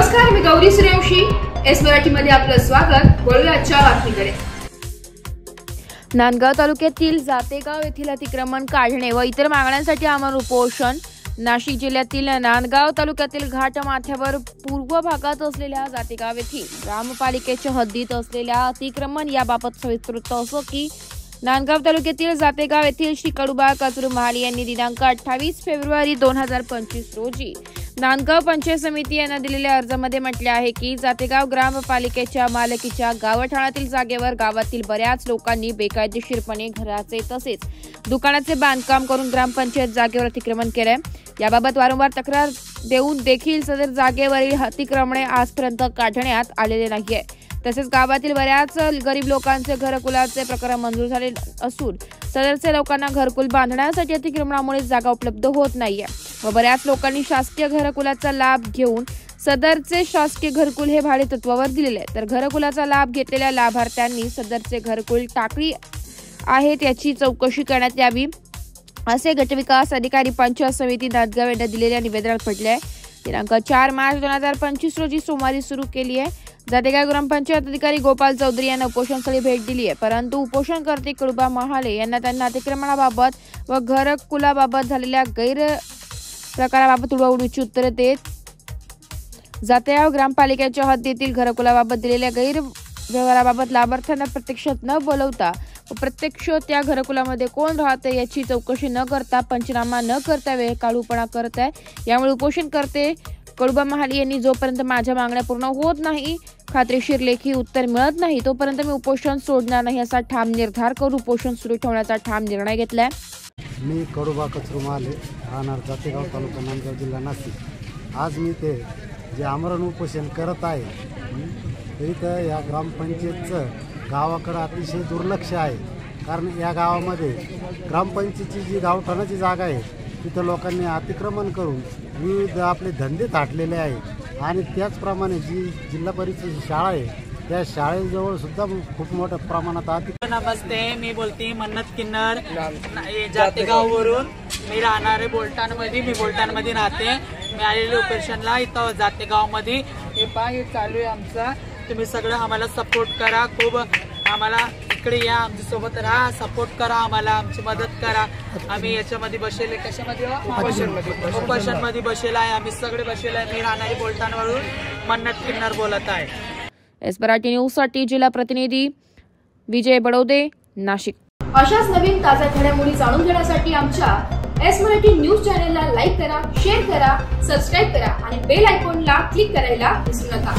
नमस्कार, मी गौरी सूर्यवंशी. एस मराठीमध्ये आपलं स्वागत. वळूया आजच्या बातमीकडे. नांदगाव तालुक्यातील जातेगाव येथील अतिक्रमण काढणे व इतर मागण्यांसाठी आमरण उपोषण. नाशिक जिल्ह्यातील नांदगाव तालुक्यातील घाट माथ्यावर पूर्व भागात असलेल्या जातेगाव येथील ग्रामपालिकेच्या हद्दीत असलेल्या अतिक्रमण याबाबत सविस्तर वृत्त असो की नांदगाव तालुक्यातील जातेगाव येथील श्री कडुबा कचरू महाले यांनी दिनांक 28 फेब्रुवारी 2025 रोजी नांदगाव पंचायत समिती यांना दिलेल्या अर्जामध्ये म्हटले आहे की जातेगाव ग्रामपालिकेच्या मालकीच्या गावठाणातील जागेवर गावातील बऱ्याच लोकांनी बेकायदेशीरपणे घराचे तसेच दुकानाचे बांधकाम करून ग्रामपंचायत जागेवर अतिक्रमण केले. याबाबत वारंवार तक्रार देऊन देखील सदर जागेवरील अतिक्रमणे आजपर्यंत काढण्यात आलेले नाहीये. तसेच गावातील बऱ्याच गरीब लोकांचे घरकुलाचे प्रकार मंजूर झाले असून सदरचे लोकांना घरकुल बांधण्यासाठी अतिक्रमणामुळे जागा उपलब्ध होत नाहीये व बऱ्याच लोकांनी शासकीय घरकुलाचा लाभ घेऊन सदरचे शासकीय घरकुल हे भाडे तत्वावर दिलेले, तर घरकुलाचा लाभ घेतलेल्या लाभार्थ्यांनी सदरचे घरकुल टाकळी आहेत याची चौकशी करण्यात यावी असे गटविकास अधिकारी पंचायत समिती नांदगाव यांना दिलेल्या निवेदनात म्हटले आहे. दिनांक 4 मार्च 2025 रोजी सोमवारी सुरू केली आहे. जातेगाव ग्रामपंचायत अधिकारी गोपाल चौधरी यांना उपोषणस्थळी भेट दिली आहे, परंतु उपोषणकर्ते कडुबा महाले यांना त्यांना अतिक्रमणाबाबत व घरकुलाबाबत झालेल्या गैरप्रकाराबाबत उडवाउडवीची उत्तरे देत जातेगाव ग्रामपालिकेच्या हद्दीतील घरकुलाबाबत दिलेल्या गैरव्यवहाराबाबत लाभार्थ्यांना प्रत्यक्षात न बोलवता व प्रत्यक्ष त्या घरकुलामध्ये कोण राहते याची चौकशी न करता पंचनामा न करता वेळ काढूपणा करत आहे. यामुळे उपोषणकर्ते कडुबा महाले यांनी जोपर्यंत माझ्या मागण्या पूर्ण होत नाही, खात्रीशीर लेखी उत्तर मिळत नाही, तोपर्यंत मी उपोषण सोडणार नाही असा ठाम निर्धार करून उपोषण सुरू ठेवण्याचा ठाम निर्णय घेतलाय. मी कडुबा कचरू महाले, राहणार जातेगाव तालुका नांदगाव जिल्हा नाशिक. आज मी ते जे आमरण उपोषण करत आहे इथं या ग्रामपंचायतचं गावाकडं अतिशय दुर्लक्ष आहे. कारण या गावामध्ये ग्रामपंचायतीची जी गावठाणाची जागा आहे तिथं लोकांनी अतिक्रमण करून विविध आपले धंदे थाटलेले आहेत आणि त्याचप्रमाणे जी जिल्हा परिषदेची शाळा आहे त्या शाळेजवळ सुद्धा खूप मोठ्या प्रमाणात नमस्ते, मी बोलते मन्नत किन्नर जातेगाव वरून. मी राहणारे बोलटांमध्ये राहते. मी आलेले उपोषणला इथं जातेगावमध्ये हे चालू आहे आमचा. तुम्ही सगळं आम्हाला सपोर्ट करा, खूप आम्हाला इकडे या, आमच्या सोबत राहा, सपोर्ट करा, आम्हाला आमची मदत करा. आम्ही याच्यामध्ये बसेल, कशामध्ये उपोषणमध्ये बसेल आहे, आम्ही सगळे बसेल आहे. मी राहणारी बोलटांवरून मन्नत किन्नर बोलत आहे. एस मराठी न्यूज साठी जिल्हा प्रतिनिधी विजय बडोदे, नाशिक. अशाच नवीन ताज्या घडामोडी जाणून घेण्यासाठी आमच्या एस मराठी न्यूज चॅनलला लाईक करा, शेअर करा, सबस्क्राईब करा आणि बेल आयकॉनला क्लिक करायला विसरू नका.